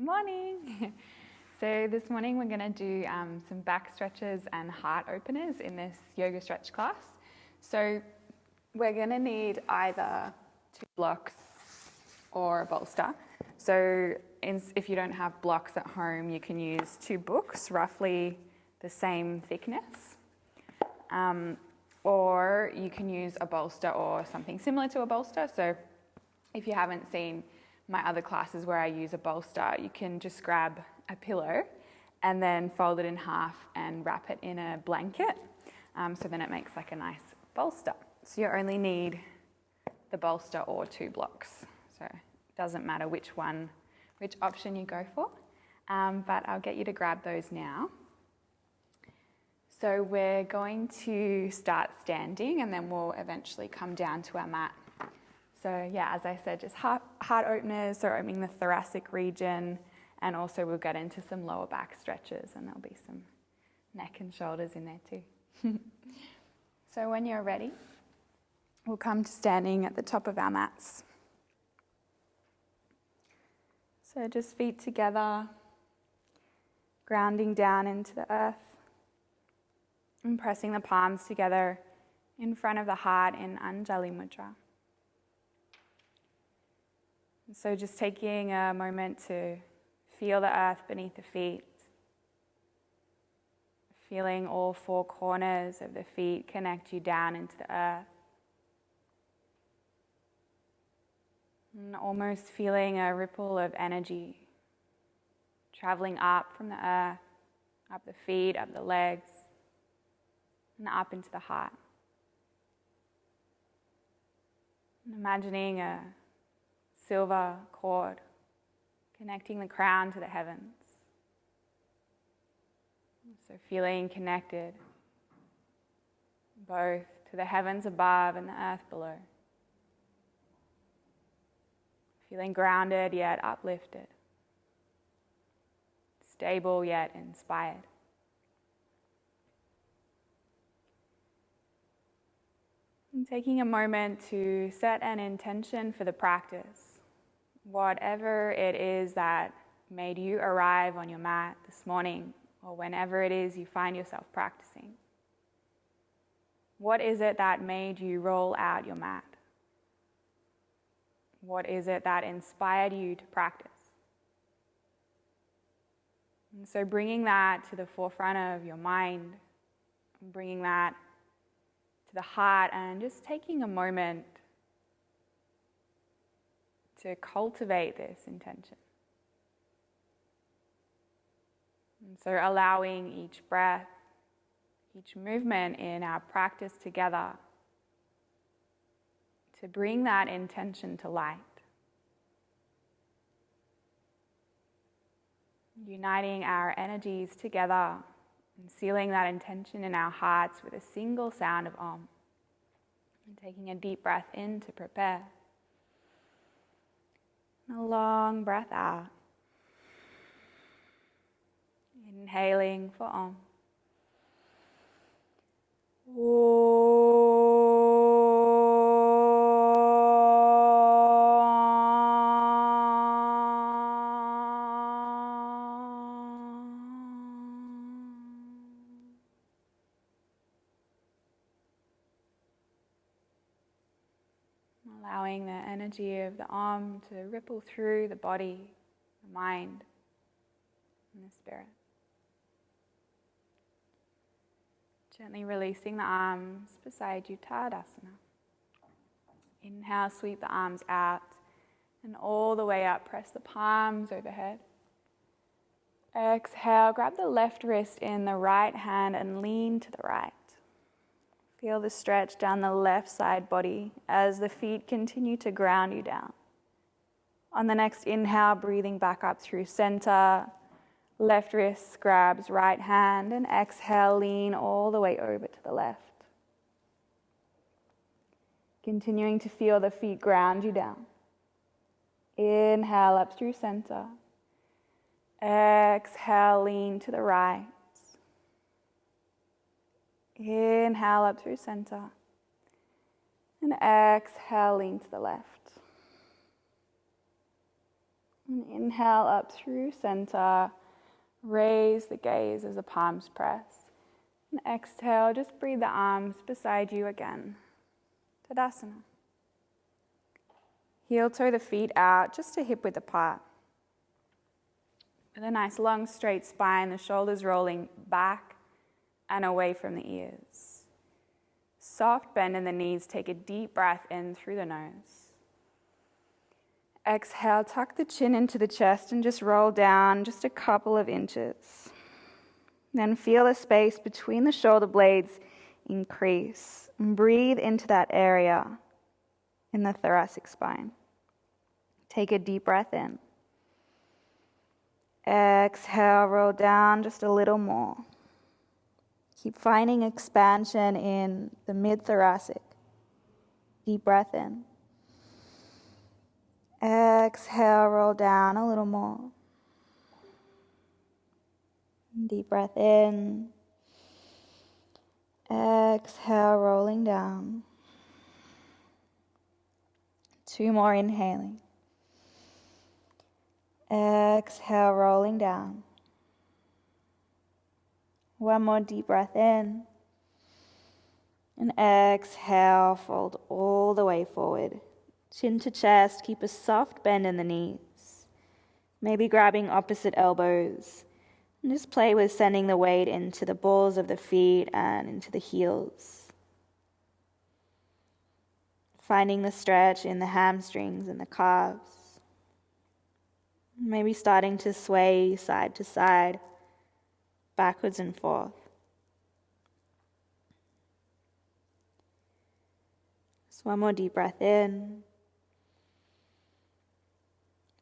Morning. So this morning we're going to do some back stretches and heart openers in this yoga stretch class. So we're going to need either 2 blocks or a bolster. So if you don't have blocks at home, you can use 2 books, roughly the same thickness. Or you can use a bolster or something similar to a bolster. So if you haven't seen my other classes where I use a bolster, you can just grab a pillow and then fold it in half and wrap it in a blanket. So then it makes like a nice bolster. So you only need the bolster or 2 blocks. So it doesn't matter which option you go for. But I'll get you to grab those now. So we're going to start standing and then we'll eventually come down to our mat. So yeah, as I said, just heart openers, so opening the thoracic region, and also we'll get into some lower back stretches and there'll be some neck and shoulders in there too. So when you're ready, we'll come to standing at the top of our mats. So just feet together, grounding down into the earth, and pressing the palms together in front of the heart in Anjali Mudra. So just taking a moment to feel the earth beneath the feet, feeling all 4 corners of the feet connect you down into the earth, and almost feeling a ripple of energy traveling up from the earth, up the feet, up the legs, and up into the heart. And imagining a silver cord connecting the crown to the heavens. So feeling connected both to the heavens above and the earth below. Feeling grounded yet uplifted. Stable yet inspired. And taking a moment to set an intention for the practice. Whatever it is that made you arrive on your mat this morning, or whenever it is you find yourself practicing. What is it that made you roll out your mat? What is it that inspired you to practice? And so bringing that to the forefront of your mind, bringing that to the heart, and just taking a moment to cultivate this intention. And so allowing each breath, each movement in our practice together to bring that intention to light. Uniting our energies together and sealing that intention in our hearts with a single sound of Om. And taking a deep breath in to prepare. And a long breath out. Inhaling for Om. Allowing the energy of the Om to ripple through the body, the mind, and the spirit. Gently releasing the arms beside you, Tadasana. Inhale, sweep the arms out and all the way up. Press the palms overhead. Exhale, grab the left wrist in the right hand and lean to the right. Feel the stretch down the left side body as the feet continue to ground you down. On the next inhale, breathing back up through center. Left wrist grabs right hand, and exhale, lean all the way over to the left. Continuing to feel the feet ground you down. Inhale up through center. Exhale, lean to the right. Inhale up through center. And exhale, lean to the left. And inhale up through center. Raise the gaze as the palms press. And exhale, just breathe the arms beside you again. Tadasana. Heel toe the feet out, just a hip width apart. With a nice long straight spine, the shoulders rolling back and away from the ears. Soft bend in the knees, take a deep breath in through the nose. Exhale, tuck the chin into the chest and just roll down just a couple of inches. Then feel the space between the shoulder blades increase. And breathe into that area in the thoracic spine. Take a deep breath in. Exhale, roll down just a little more. Keep finding expansion in the mid-thoracic. Deep breath in. Exhale, roll down a little more. Deep breath in. Exhale, rolling down. 2 more inhaling. Exhale, rolling down. 1 more deep breath in. And exhale, fold all the way forward. Chin to chest, keep a soft bend in the knees. Maybe grabbing opposite elbows. And just play with sending the weight into the balls of the feet and into the heels. Finding the stretch in the hamstrings and the calves. Maybe starting to sway side to side, backwards and forth. Just 1 more deep breath in.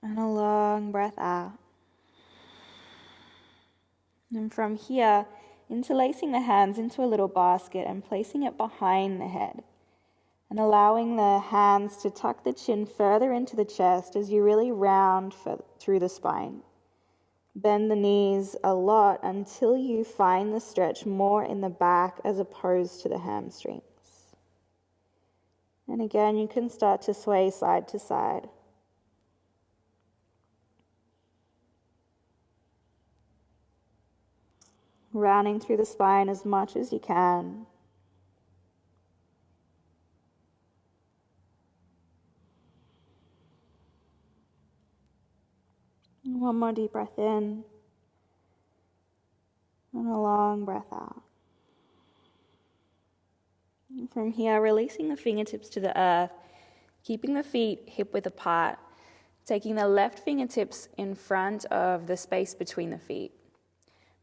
And a long breath out. And from here, interlacing the hands into a little basket and placing it behind the head. And allowing the hands to tuck the chin further into the chest as you really round through the spine. Bend the knees a lot until you find the stretch more in the back as opposed to the hamstrings. And again, you can start to sway side to side. Rounding through the spine as much as you can. And 1 more deep breath in. And a long breath out. And from here, releasing the fingertips to the earth, keeping the feet hip width apart, taking the left fingertips in front of the space between the feet.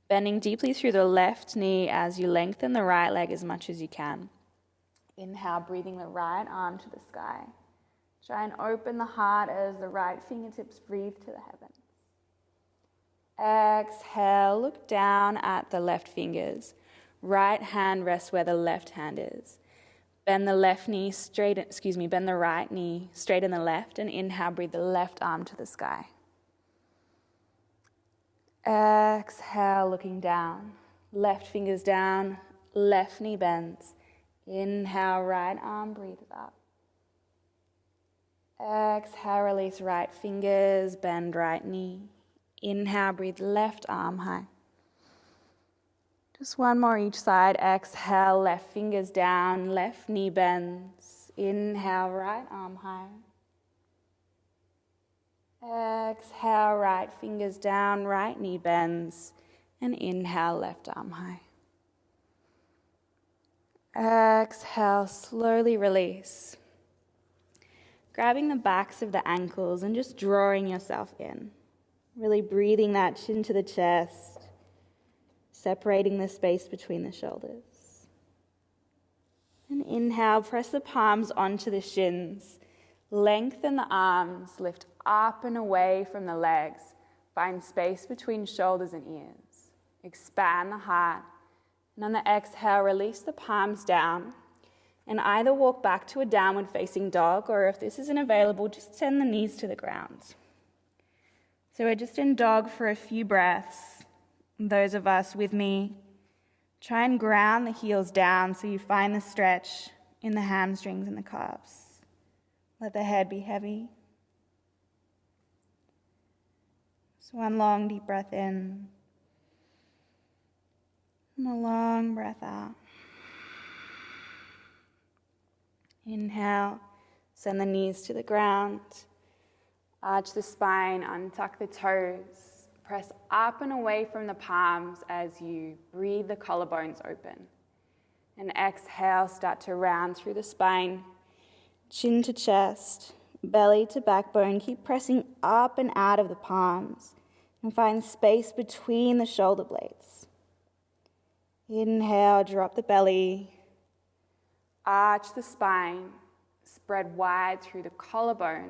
Bending deeply through the left knee as you lengthen the right leg as much as you can. Inhale, breathing the right arm to the sky. Try and open the heart as the right fingertips breathe to the heavens. Exhale, look down at the left fingers. Right hand rests where the left hand is. Bend the right knee, straighten the left, and inhale, breathe the left arm to the sky. Exhale, looking down. Left fingers down, left knee bends. Inhale, right arm breathes up. Exhale, release right fingers, bend right knee. Inhale, breathe left arm high. Just 1 more each side. Exhale, left fingers down, left knee bends. Inhale, right arm high. Exhale, right fingers down, right knee bends. And inhale, left arm high. Exhale, slowly release. Grabbing the backs of the ankles and just drawing yourself in. Really breathing that chin to the chest, separating the space between the shoulders. And inhale, press the palms onto the shins. Lengthen the arms, lift up and away from the legs. Find space between shoulders and ears. Expand the heart. And on the exhale, release the palms down. And either walk back to a downward facing dog, or if this isn't available, just send the knees to the ground. So we're just in dog for a few breaths. Those of us with me, try and ground the heels down so you find the stretch in the hamstrings and the calves. Let the head be heavy. So one long deep breath in, and a long breath out. Inhale, send the knees to the ground. Arch the spine, untuck the toes. Press up and away from the palms as you breathe the collarbones open. And exhale, start to round through the spine. Chin to chest, belly to backbone. Keep pressing up and out of the palms. And find space between the shoulder blades. Inhale, drop the belly. Arch the spine. Spread wide through the collarbones.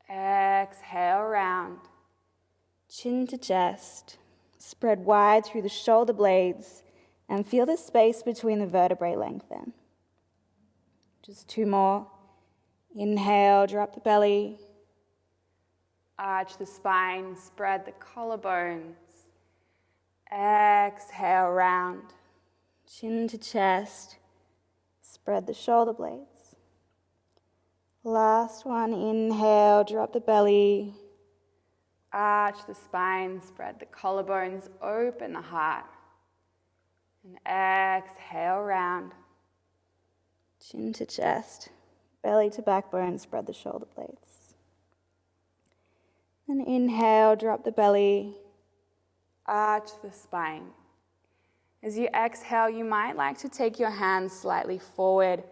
Exhale, round. Chin to chest. Spread wide through the shoulder blades and feel the space between the vertebrae lengthen. Just 2 more. Inhale, drop the belly. Arch the spine, spread the collarbones. Exhale, round. Chin to chest. Spread the shoulder blades. Last one, inhale, drop the belly. Arch the spine, spread the collarbones, open the heart. And exhale, round. Chin to chest, belly to backbone, spread the shoulder blades. And inhale, drop the belly. Arch the spine. As you exhale, you might like to take your hands slightly forward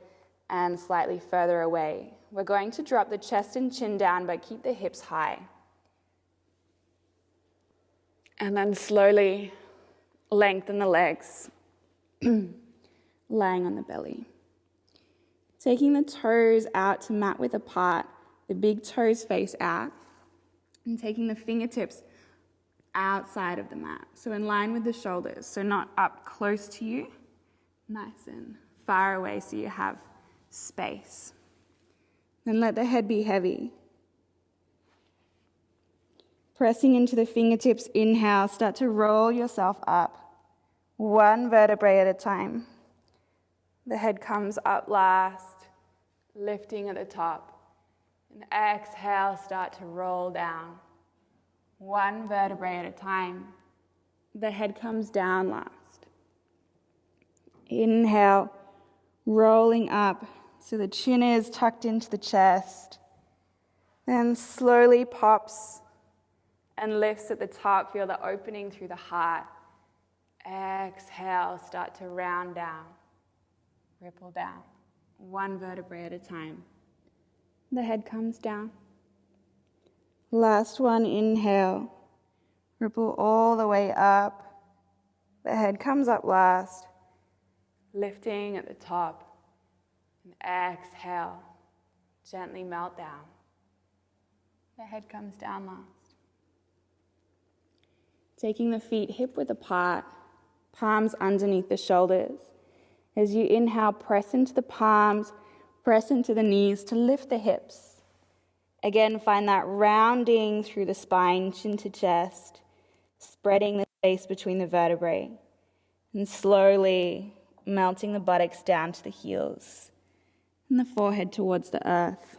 and slightly further away. We're going to drop the chest and chin down, but keep the hips high. And then slowly lengthen the legs, lying on the belly. Taking the toes out to mat width apart, the big toes face out, and taking the fingertips outside of the mat, so in line with the shoulders, so not up close to you, nice and far away so you have space. Then let the head be heavy. Pressing into the fingertips, inhale, start to roll yourself up, 1 vertebrae at a time. The head comes up last, lifting at the top. And exhale, start to roll down, 1 vertebrae at a time. The head comes down last. Inhale, rolling up so the chin is tucked into the chest. Then slowly pops and lifts at the top. Feel the opening through the heart. Exhale, start to round down, ripple down, 1 vertebrae at a time. The head comes down. Last one, inhale. Ripple all the way up. The head comes up last, lifting at the top. And exhale, gently melt down. The head comes down last. Taking the feet hip width apart, palms underneath the shoulders. As you inhale, press into the palms, press into the knees to lift the hips. Again, find that rounding through the spine, chin to chest, spreading the space between the vertebrae, and slowly melting the buttocks down to the heels and the forehead towards the earth.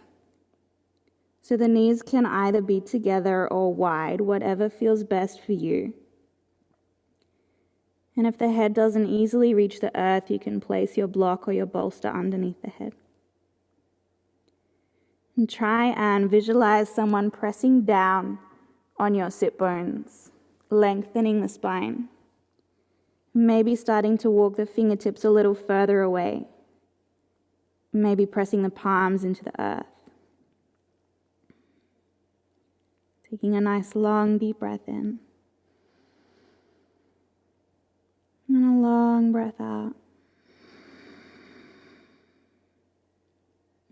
So the knees can either be together or wide, whatever feels best for you. And if the head doesn't easily reach the earth, you can place your block or your bolster underneath the head. And try and visualize someone pressing down on your sit bones, lengthening the spine. Maybe starting to walk the fingertips a little further away. Maybe pressing the palms into the earth. Taking a nice long deep breath in. And a long breath out.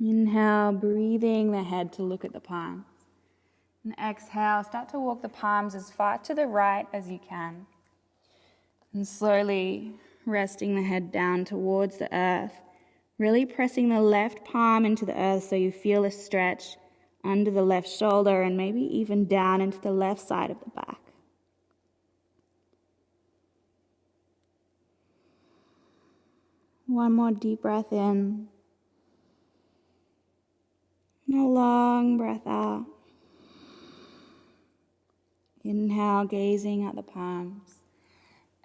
Inhale, breathing the head to look at the palms. And exhale, start to walk the palms as far to the right as you can. And slowly resting the head down towards the earth. Really pressing the left palm into the earth so you feel a stretch under the left shoulder and maybe even down into the left side of the back. One more deep breath in. And a long breath out. Inhale, gazing at the palms.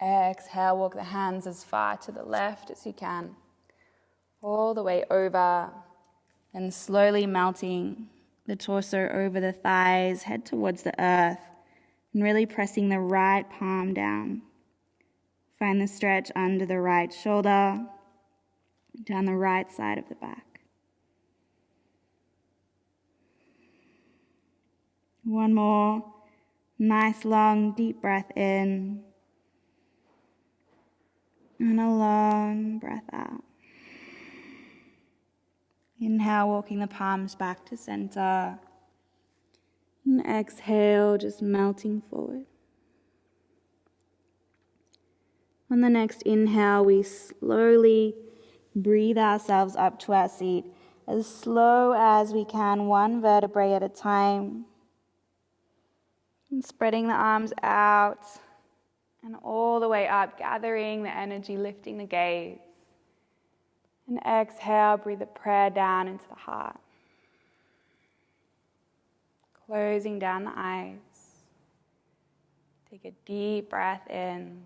Exhale, walk the hands as far to the left as you can. All the way over, and slowly melting the torso over the thighs, head towards the earth, and really pressing the right palm down. Find the stretch under the right shoulder, down the right side of the back. One more nice long deep breath in, and a long breath out. Inhale, walking the palms back to center. And exhale, just melting forward. On the next inhale, we slowly breathe ourselves up to our seat as slow as we can, one vertebrae at a time. And spreading the arms out and all the way up, gathering the energy, lifting the gaze. And exhale, breathe the prayer down into the heart. Closing down the eyes. Take a deep breath in.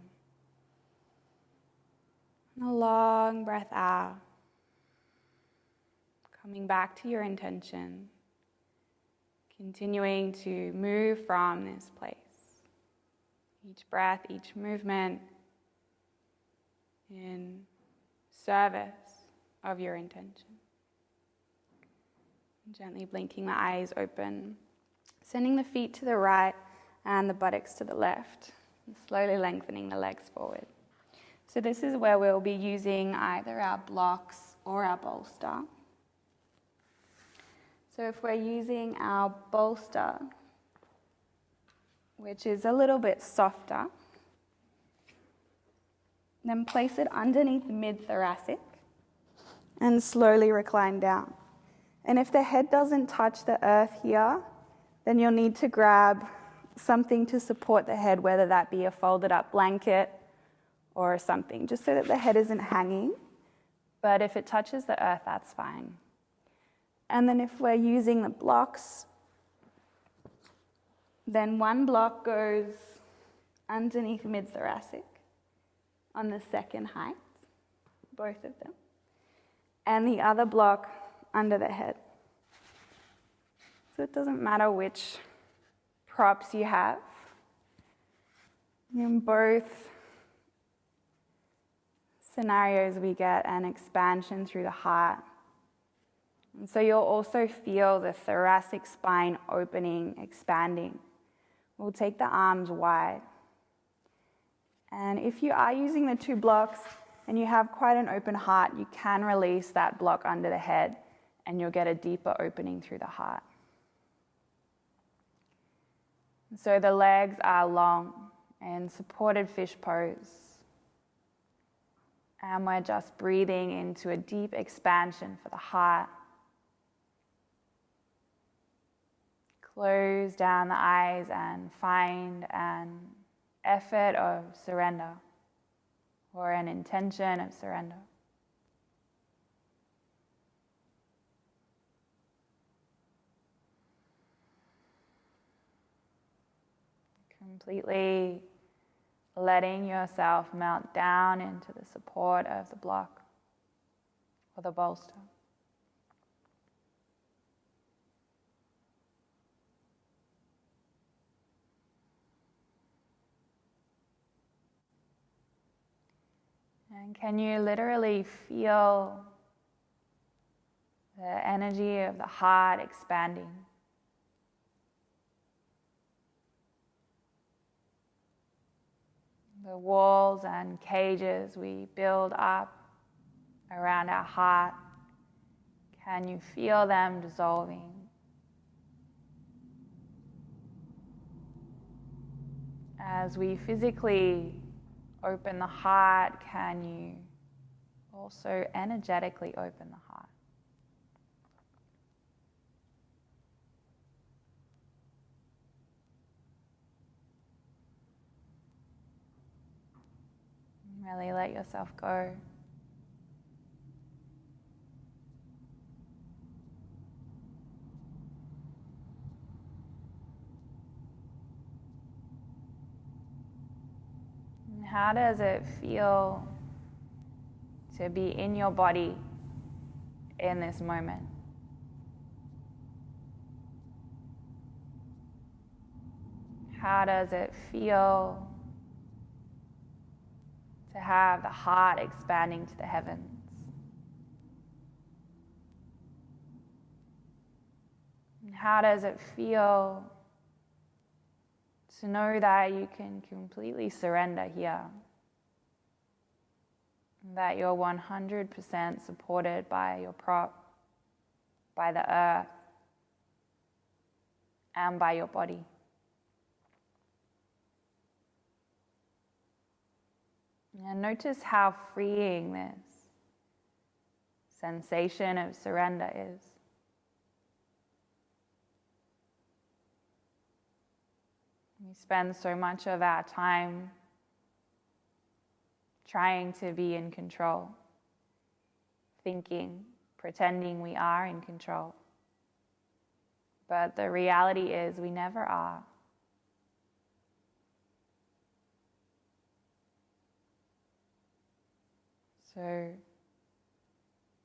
And a long breath out. Coming back to your intention. Continuing to move from this place. Each breath, each movement in service of your intention. Gently blinking the eyes open, sending the feet to the right and the buttocks to the left, and slowly lengthening the legs forward. So this is where we'll be using either our blocks or our bolster. So if we're using our bolster, which is a little bit softer, then place it underneath mid-thoracic and slowly recline down. And if the head doesn't touch the earth here, then you'll need to grab something to support the head, whether that be a folded up blanket or something, just so that the head isn't hanging. But if it touches the earth, that's fine. And then if we're using the blocks, then one block goes underneath mid-thoracic on the second height, both of them, and the other block under the head. So it doesn't matter which props you have. In both scenarios, we get an expansion through the heart. And so you'll also feel the thoracic spine opening, expanding. We'll take the arms wide. And if you are using the two blocks and you have quite an open heart, you can release that block under the head and you'll get a deeper opening through the heart. So the legs are long and supported fish pose. And we're just breathing into a deep expansion for the heart. Close down the eyes and find an effort of surrender or an intention of surrender. Completely letting yourself melt down into the support of the block or the bolster. And can you literally feel the energy of the heart expanding? The walls and cages we build up around our heart, can you feel them dissolving? As we physically open the heart, can you also energetically open the heart? Really let yourself go. How does it feel to be in your body in this moment? How does it feel to have the heart expanding to the heavens? And how does it feel to know that you can completely surrender here? That you're 100% supported by your prop, by the earth, and by your body. And notice how freeing this sensation of surrender is. We spend so much of our time trying to be in control, thinking, pretending we are in control. But the reality is we never are. So,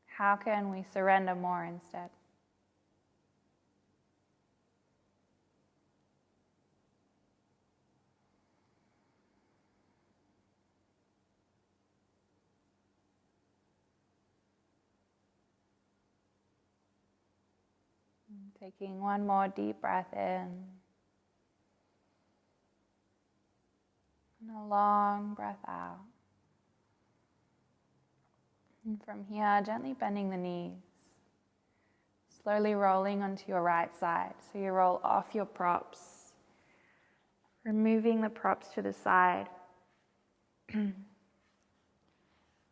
how can we surrender more instead? Taking one more deep breath in, and a long breath out. And from here, gently bending the knees, slowly rolling onto your right side. So you roll off your props, removing the props to the side.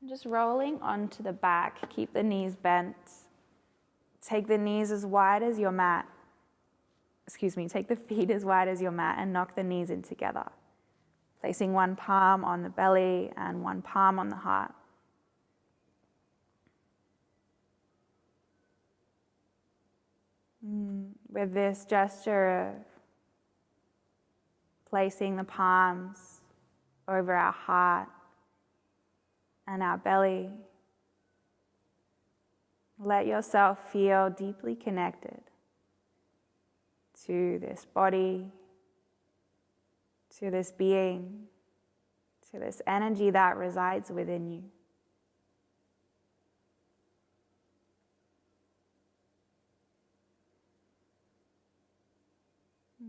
Just rolling onto the back, keep the knees bent. Take the knees as wide as your mat. Take the feet as wide as your mat and knock the knees in together. Placing one palm on the belly and one palm on the heart. With this gesture of placing the palms over our heart and our belly, let yourself feel deeply connected to this body, to this being, to this energy that resides within you.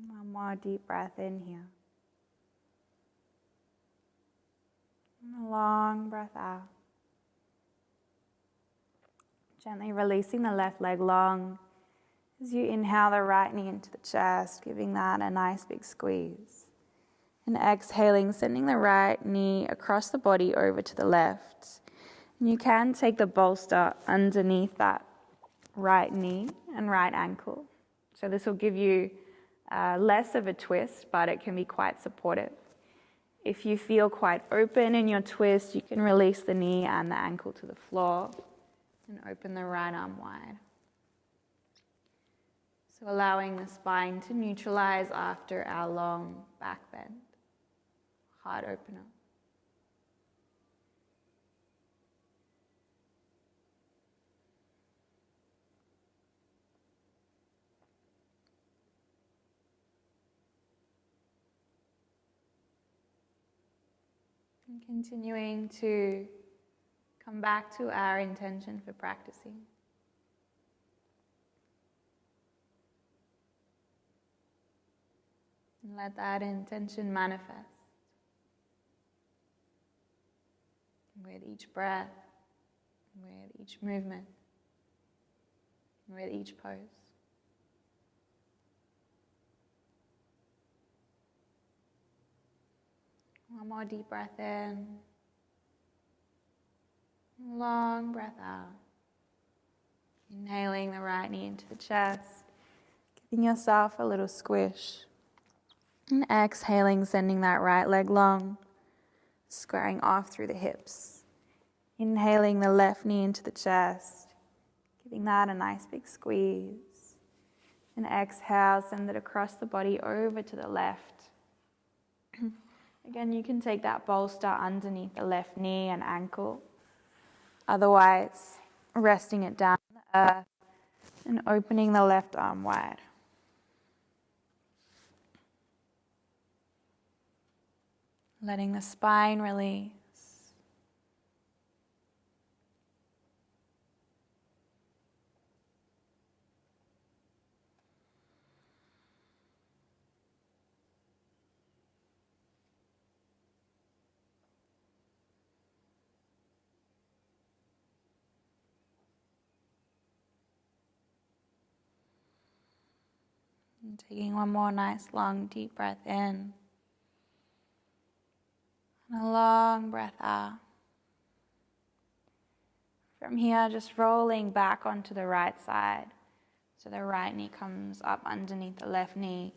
One more deep breath in here. And a long breath out. Gently releasing the left leg long as you inhale the right knee into the chest, giving that a nice big squeeze. And exhaling, sending the right knee across the body over to the left. And you can take the bolster underneath that right knee and right ankle. So this will give you less of a twist, but it can be quite supportive. If you feel quite open in your twist, you can release the knee and the ankle to the floor and open the right arm wide. So allowing the spine to neutralize after our long back bend. Heart opener. And continuing to come back to our intention for practicing. And let that intention manifest with each breath, with each movement, with each pose. One more deep breath in. Long breath out. Inhaling the right knee into the chest. Giving yourself a little squish. And exhaling, sending that right leg long. Squaring off through the hips. Inhaling the left knee into the chest. Giving that a nice big squeeze. And exhale, send it across the body over to the left. Again, you can take that bolster underneath the left knee and ankle. Otherwise, resting it down on the earth and opening the left arm wide. Letting the spine release. And taking one more nice long deep breath in. And a long breath out. From here, just rolling back onto the right side. So the right knee comes up underneath the left knee.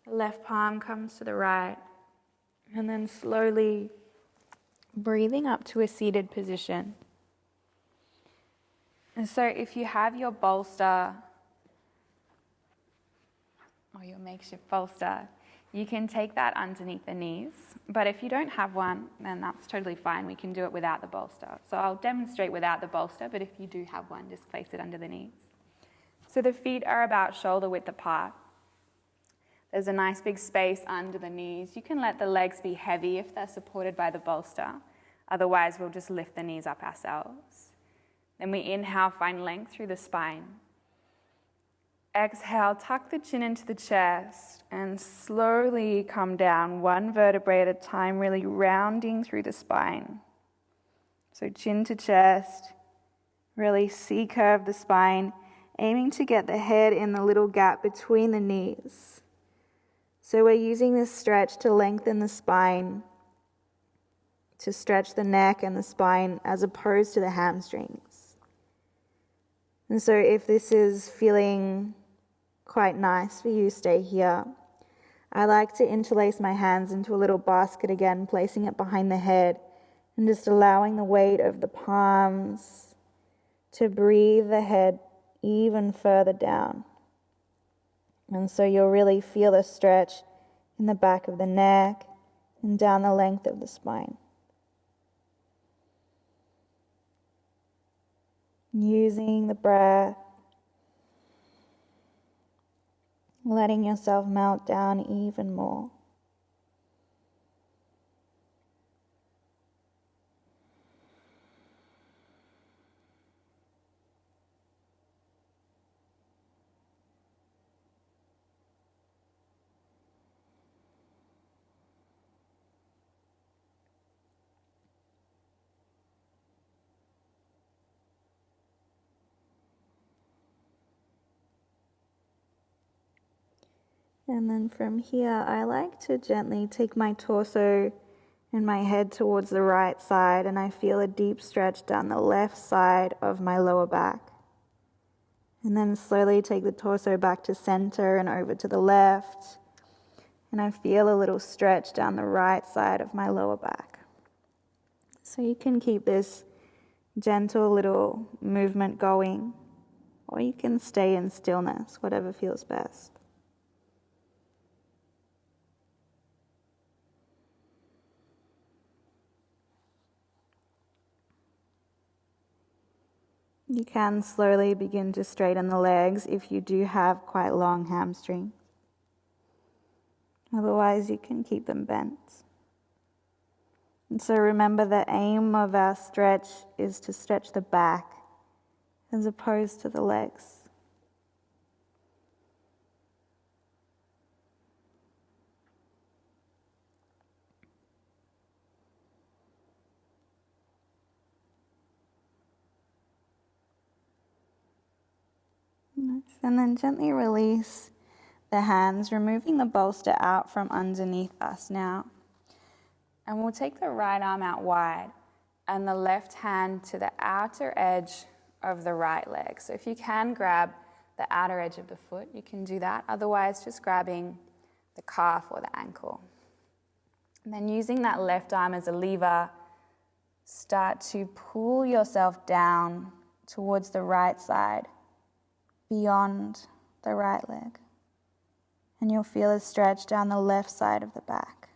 The left palm comes to the right. And then slowly breathing up to a seated position. And so if you have your bolster, or your makeshift bolster, you can take that underneath the knees. But if you don't have one, then that's totally fine. We can do it without the bolster. So I'll demonstrate without the bolster, but if you do have one, just place it under the knees. So the feet are about shoulder width apart. There's a nice big space under the knees. You can let the legs be heavy if they're supported by the bolster. Otherwise, we'll just lift the knees up ourselves. Then we inhale, find length through the spine. Exhale, tuck the chin into the chest and slowly come down one vertebrae at a time, really rounding through the spine. So chin to chest, really C-curve the spine, aiming to get the head in the little gap between the knees. So we're using this stretch to lengthen the spine, to stretch the neck and the spine as opposed to the hamstrings. And so if this is feeling quite nice for you, stay here. I like to interlace my hands into a little basket again, placing it behind the head and just allowing the weight of the palms to breathe the head even further down. And so you'll really feel a stretch in the back of the neck and down the length of the spine. Using the breath, letting yourself melt down even more. And then from here, I like to gently take my torso and my head towards the right side, and I feel a deep stretch down the left side of my lower back. And then slowly take the torso back to center and over to the left, and I feel a little stretch down the right side of my lower back. So you can keep this gentle little movement going, or you can stay in stillness, whatever feels best. You can slowly begin to straighten the legs if you do have quite long hamstrings. Otherwise, you can keep them bent. And so remember, the aim of our stretch is to stretch the back as opposed to the legs. Nice. And then gently release the hands, removing the bolster out from underneath us now. And we'll take the right arm out wide and the left hand to the outer edge of the right leg. So if you can grab the outer edge of the foot, you can do that. Otherwise, just grabbing the calf or the ankle. And then using that left arm as a lever, start to pull yourself down towards the right side, beyond the right leg. And you'll feel a stretch down the left side of the back.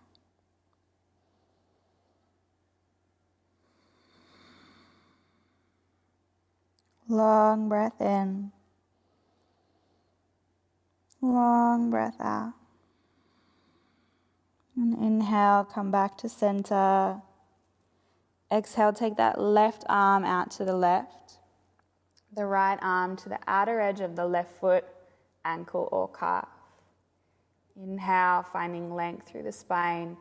Long breath in. Long breath out. And inhale, come back to center. Exhale, take that left arm out to the left. The right arm to the outer edge of the left foot, ankle or calf. Inhale, finding length through the spine.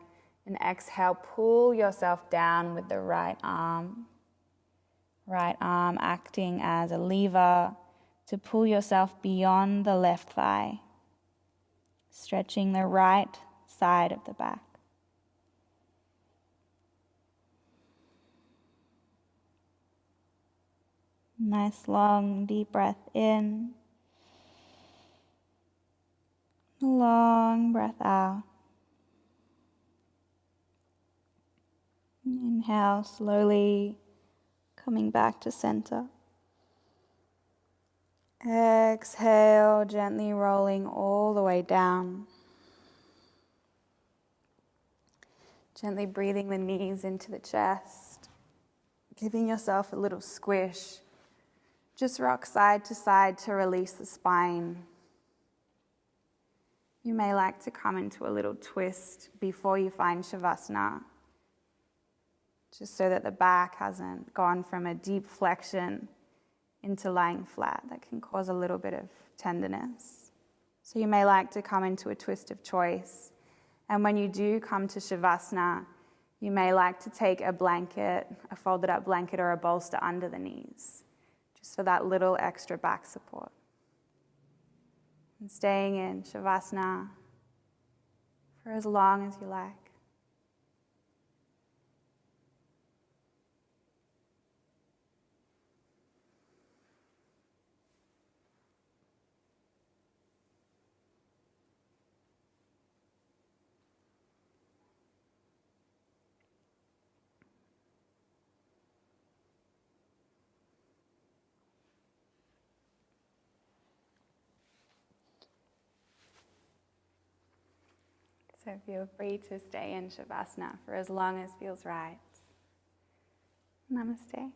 And exhale, pull yourself down with the right arm. Right arm acting as a lever to pull yourself beyond the left thigh. Stretching the right side of the back. Nice long deep breath in. Long breath out. Inhale slowly, coming back to center. Exhale, gently rolling all the way down. Gently breathing the knees into the chest. Giving yourself a little squish. Just rock side to side to release the spine. You may like to come into a little twist before you find Shavasana, just so that the back hasn't gone from a deep flexion into lying flat. That can cause a little bit of tenderness. So you may like to come into a twist of choice. And when you do come to Shavasana, you may like to take a blanket, a folded up blanket or a bolster under the knees, just for that little extra back support. And staying in Shavasana for as long as you like. So feel free to stay in Shavasana for as long as feels right. Namaste.